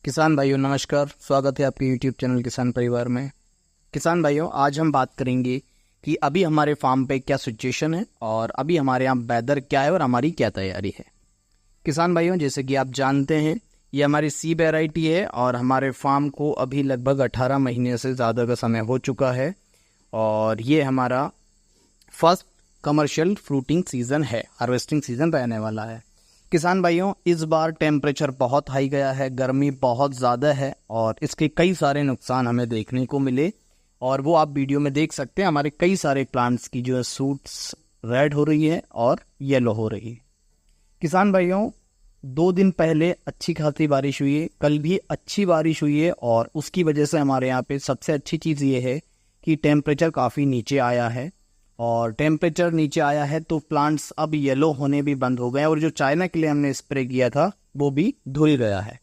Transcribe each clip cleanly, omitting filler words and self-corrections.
किसान भाइयों नमस्कार, स्वागत है आपके यूट्यूब चैनल किसान परिवार में। किसान भाइयों, आज हम बात करेंगे कि अभी हमारे फार्म पे क्या सिचुएशन है और अभी हमारे यहाँ वेदर क्या है और हमारी क्या तैयारी है। किसान भाइयों, जैसे कि आप जानते हैं, ये हमारी सी वैरायटी है और हमारे फार्म को अभी लगभग 18 महीने से ज़्यादा का समय हो चुका है और ये हमारा फर्स्ट कमर्शियल फ्रूटिंग सीज़न है, हार्वेस्टिंग सीज़न रहने वाला है। किसान भाइयों, इस बार टेम्परेचर बहुत हाई गया है, गर्मी बहुत ज़्यादा है और इसके कई सारे नुकसान हमें देखने को मिले और वो आप वीडियो में देख सकते हैं। हमारे कई सारे प्लांट्स की जो है सूट्स रेड हो रही है और येलो हो रही है। किसान भाइयों, 2 दिन पहले अच्छी खासी बारिश हुई है, कल भी अच्छी बारिश हुई है और उसकी वजह से हमारे यहाँ पे सबसे अच्छी चीज़ ये है कि टेम्परेचर काफ़ी नीचे आया है और टेम्परेचर नीचे आया है तो प्लांट्स अब येलो होने भी बंद हो गए और जो चाइना के लिए हमने स्प्रे किया था वो भी धुल गया है।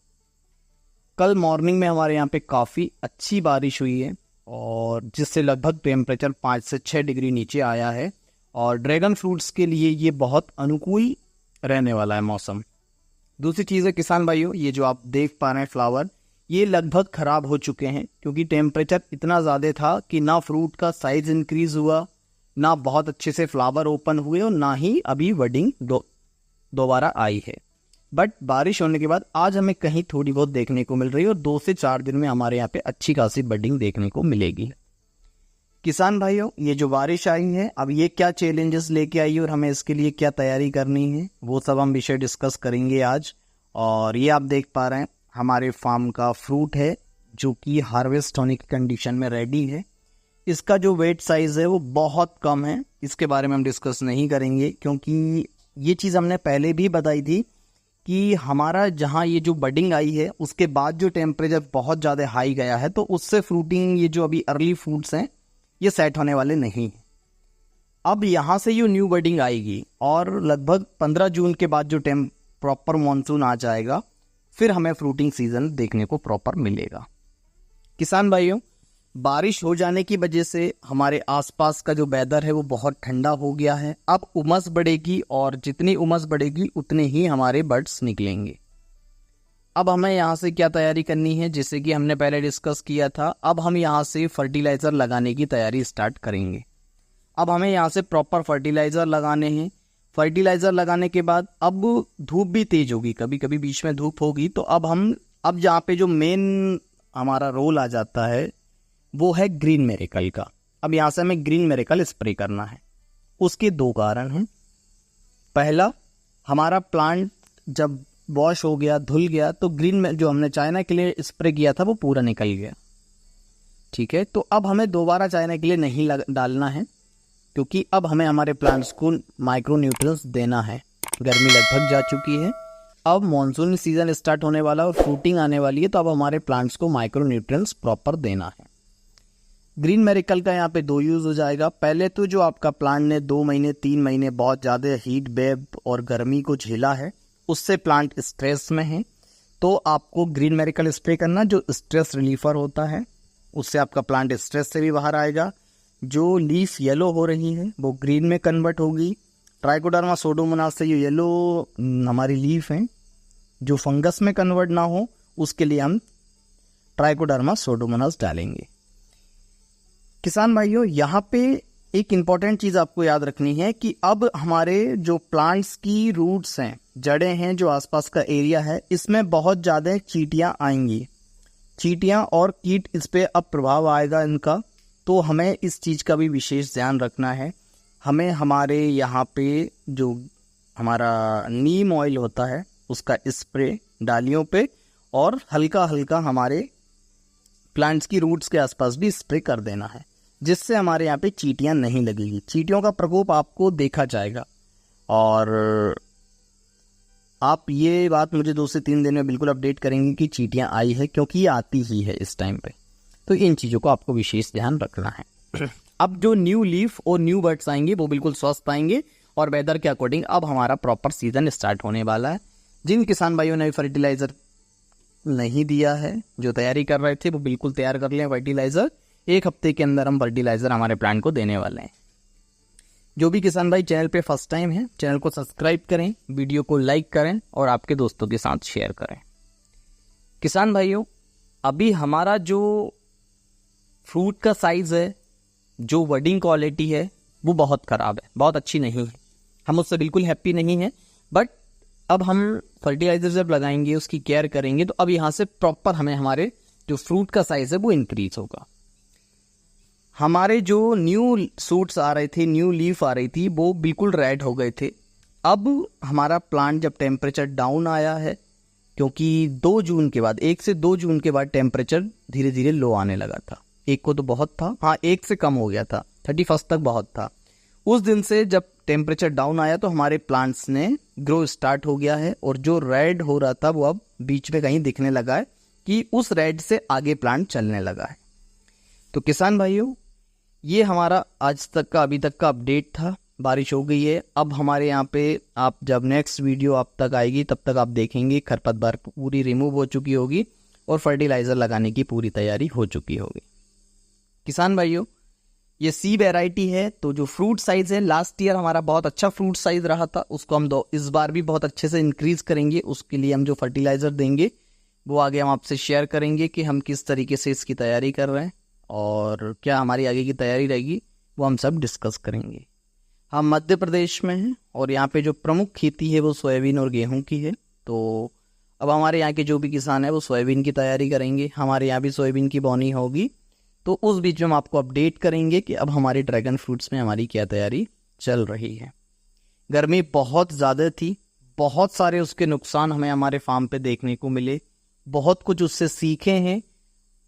कल मॉर्निंग में हमारे यहाँ पे काफ़ी अच्छी बारिश हुई है और जिससे लगभग टेम्परेचर 5 से 6 डिग्री नीचे आया है और ड्रैगन फ्रूट्स के लिए ये बहुत अनुकूल रहने वाला है मौसम। दूसरी चीज़ है किसान भाइयों, ये जो आप देख पा रहे हैं फ्लावर, ये लगभग ख़राब हो चुके हैं क्योंकि टेम्परेचर इतना ज़्यादा था कि ना फ्रूट का साइज़ इंक्रीज़ हुआ, ना बहुत अच्छे से फ्लावर ओपन हुए और ना ही अभी बडिंग दोबारा आई है। बट बारिश होने के बाद आज हमें कहीं थोड़ी बहुत देखने को मिल रही है और 2 से 4 दिन में हमारे यहाँ पे अच्छी खासी बडिंग देखने को मिलेगी। किसान भाइयों, ये जो बारिश आई है अब ये क्या चैलेंजेस लेके आई है और हमें इसके लिए क्या तैयारी करनी है, वो सब हम विषय डिस्कस करेंगे आज। और ये आप देख पा रहे हैं हमारे फार्म का फ्रूट है जो कि हार्वेस्ट होने की कंडीशन में रेडी है। इसका जो वेट साइज़ है वो बहुत कम है, इसके बारे में हम डिस्कस नहीं करेंगे क्योंकि ये चीज़ हमने पहले भी बताई थी कि हमारा जहाँ ये जो बडिंग आई है उसके बाद जो टेम्परेचर बहुत ज़्यादा हाई गया है तो उससे फ्रूटिंग, ये जो अभी अर्ली फ्रूट्स हैं ये सेट होने वाले नहीं। अब यहाँ से ये न्यू बडिंग आएगी और लगभग 15 जून के बाद जो प्रॉपर मानसून आ जाएगा फिर हमें फ्रूटिंग सीज़न देखने को प्रॉपर मिलेगा। किसान भाइयों, बारिश हो जाने की वजह से हमारे आसपास का जो वेदर है वो बहुत ठंडा हो गया है। अब उमस बढ़ेगी और जितनी उमस बढ़ेगी उतने ही हमारे बर्ड्स निकलेंगे। अब हमें यहाँ से क्या तैयारी करनी है, जैसे कि हमने पहले डिस्कस किया था, अब हम यहाँ से फर्टिलाइज़र लगाने की तैयारी स्टार्ट करेंगे। अब हमें यहाँ से प्रॉपर फर्टिलाइज़र लगाने हैं। फर्टिलाइज़र लगाने के बाद अब धूप भी तेज़ होगी, कभी कभी बीच में धूप होगी, तो अब यहाँ पे जो मेन हमारा रोल आ जाता है वो है ग्रीन मिरेकल का। अब यहाँ से हमें ग्रीन मिरेकल स्प्रे करना है। उसके 2 कारण हैं। पहला, हमारा प्लांट जब वॉश हो गया, धुल गया, तो ग्रीन में जो हमने चाइना के लिए स्प्रे किया था वो पूरा निकल गया। ठीक है, तो अब हमें दोबारा चाइना के लिए नहीं डालना है क्योंकि अब हमें हमारे प्लांट्स को माइक्रो न्यूट्रिएंट्स देना है। गर्मी लगभग जा चुकी है, अब मॉनसून सीजन स्टार्ट होने वाला और फ्रूटिंग आने वाली है, तो अब हमारे प्लांट्स को माइक्रो न्यूट्रिएंट्स प्रॉपर देना है। ग्रीन मिरेकल का यहाँ पे 2 यूज़ हो जाएगा। पहले तो जो आपका प्लांट ने 2 महीने 3 महीने बहुत ज़्यादा हीट वेव और गर्मी को झेला है, उससे प्लांट स्ट्रेस में है, तो आपको ग्रीन मिरेकल स्प्रे करना, जो स्ट्रेस रिलीफर होता है, उससे आपका प्लांट स्ट्रेस से भी बाहर आएगा। जो लीफ येलो हो रही है वो ग्रीन में कन्वर्ट होगी। ट्राइकोडर्मा सूडोमोनास से ये येलो हमारी लीफ हैं जो फंगस में कन्वर्ट ना हो, उसके लिए हम ट्राइकोडर्मा सूडोमोनास डालेंगे। किसान भाइयों, यहाँ पे एक इम्पॉर्टेंट चीज़ आपको याद रखनी है कि अब हमारे जो प्लांट्स की रूट्स हैं, जड़ें हैं, जो आसपास का एरिया है, इसमें बहुत ज़्यादा चींटियाँ आएंगी। चींटियाँ और कीट, इस पर अब प्रभाव आएगा इनका, तो हमें इस चीज़ का भी विशेष ध्यान रखना है। हमें हमारे यहाँ पे जो हमारा नीम ऑयल होता है उसका स्प्रे डालियों पे और हल्का हल्का हमारे प्लांट्स की रूट्स के आसपास भी स्प्रे कर देना है, जिससे हमारे यहाँ पे चींटियाँ नहीं लगेगी। चींटियों का प्रकोप आपको देखा जाएगा और आप ये बात मुझे 2 से 3 दिन में बिल्कुल अपडेट करेंगे कि चींटियाँ आई है, क्योंकि ये आती ही है इस टाइम पे। तो इन चीज़ों को आपको विशेष ध्यान रखना है। अब जो न्यू लीफ और न्यू बर्ड्स आएंगे वो बिल्कुल स्वस्थ आएंगे और वेदर के अकॉर्डिंग अब हमारा प्रॉपर सीजन स्टार्ट होने वाला है। जिन किसान भाइयों ने फर्टिलाइज़र नहीं दिया है, जो तैयारी कर रहे थे, वो बिल्कुल तैयार कर लें फर्टिलाइज़र। 1 हफ्ते के अंदर हम फर्टिलाइज़र हमारे प्लांट को देने वाले हैं। जो भी किसान भाई चैनल पे फर्स्ट टाइम है, चैनल को सब्सक्राइब करें, वीडियो को लाइक करें और आपके दोस्तों के साथ शेयर करें। किसान भाइयों, अभी हमारा जो फ्रूट का साइज़ है, जो वर्डिंग क्वालिटी है, वो बहुत ख़राब है, बहुत अच्छी नहीं है। हम उससे बिल्कुल हैप्पी नहीं हैं। बट अब हम फर्टिलाइज़र जब लगाएंगे, उसकी केयर करेंगे, तो अब यहाँ से प्रॉपर हमें हमारे जो फ्रूट का साइज़ है वो इंक्रीज होगा। हमारे जो न्यू सूट्स आ रहे थे, न्यू लीफ आ रही थी, वो बिल्कुल रेड हो गए थे। अब हमारा प्लांट जब टेम्परेचर डाउन आया है, क्योंकि 2 जून के बाद, 1 से 2 जून के बाद टेम्परेचर धीरे धीरे लो आने लगा था। 1 को तो बहुत था, हाँ 1 से कम हो गया था, 31 तक बहुत था। उस दिन से जब टेम्परेचर डाउन आया तो हमारे प्लांट्स ने ग्रो स्टार्ट हो गया है, और जो रेड हो रहा था वो अब बीच में कहीं दिखने लगा है कि उस रेड से आगे प्लांट चलने लगा है। तो किसान भाइयों, ये हमारा आज तक का, अभी तक का अपडेट था। बारिश हो गई है। अब हमारे यहाँ पे, आप जब नेक्स्ट वीडियो आप तक आएगी तब तक आप देखेंगे खरपतवार पूरी रिमूव हो चुकी होगी और फर्टिलाइज़र लगाने की पूरी तैयारी हो चुकी होगी। किसान भाइयों, ये सी वैरायटी है, तो जो फ्रूट साइज़ है, लास्ट ईयर हमारा बहुत अच्छा फ्रूट साइज़ रहा था, उसको हम इस बार भी बहुत अच्छे से इंक्रीज़ करेंगे। उसके लिए हम जो फर्टिलाइज़र देंगे वो आगे हम आपसे शेयर करेंगे कि हम किस तरीके से इसकी तैयारी कर रहे हैं और क्या हमारी आगे की तैयारी रहेगी, वो हम सब डिस्कस करेंगे। हम मध्य प्रदेश में हैं और यहाँ पे जो प्रमुख खेती है वो सोयाबीन और गेहूं की है। तो अब हमारे यहाँ के जो भी किसान हैं वो सोयाबीन की तैयारी करेंगे। हमारे यहाँ भी सोयाबीन की बोनी होगी, तो उस बीच में हम आपको अपडेट करेंगे कि अब हमारे ड्रैगन फ्रूट्स में हमारी क्या तैयारी चल रही है। गर्मी बहुत ज़्यादा थी, बहुत सारे उसके नुकसान हमें हमारे फार्म पे देखने को मिले, बहुत कुछ उससे सीखे हैं।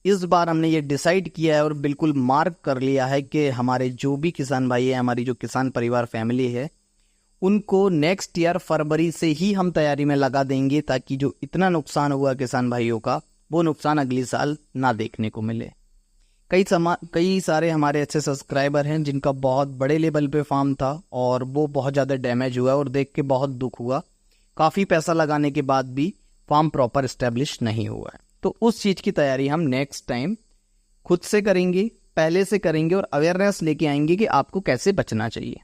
इस बार हमने ये डिसाइड किया है और बिल्कुल मार्क कर लिया है कि हमारे जो भी किसान भाई हैं, हमारी जो किसान परिवार फैमिली है, उनको नेक्स्ट ईयर फरवरी से ही हम तैयारी में लगा देंगे, ताकि जो इतना नुकसान हुआ किसान भाइयों का, वो नुकसान अगले साल ना देखने को मिले। कई सारे हमारे अच्छे सब्सक्राइबर हैं जिनका बहुत बड़े लेवल पे फार्म था और वो बहुत ज़्यादा डैमेज हुआ और देख के बहुत दुख हुआ। काफ़ी पैसा लगाने के बाद भी फार्म प्रॉपर इस्टेब्लिश नहीं हुआ है। तो उस चीज़ की तैयारी हम नेक्स्ट टाइम खुद से करेंगे, पहले से करेंगे और अवेयरनेस लेके आएंगे कि आपको कैसे बचना चाहिए।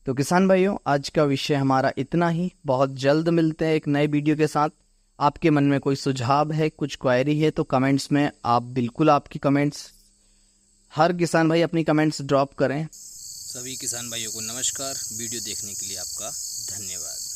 तो किसान भाइयों, आज का विषय हमारा इतना ही। बहुत जल्द मिलते हैं एक नए वीडियो के साथ। आपके मन में कोई सुझाव है, कुछ क्वेरी है, तो कमेंट्स में आप बिल्कुल आपकी कमेंट्स, हर किसान भाई अपनी कमेंट्स ड्रॉप करें। सभी किसान भाइयों को नमस्कार। वीडियो देखने के लिए आपका धन्यवाद।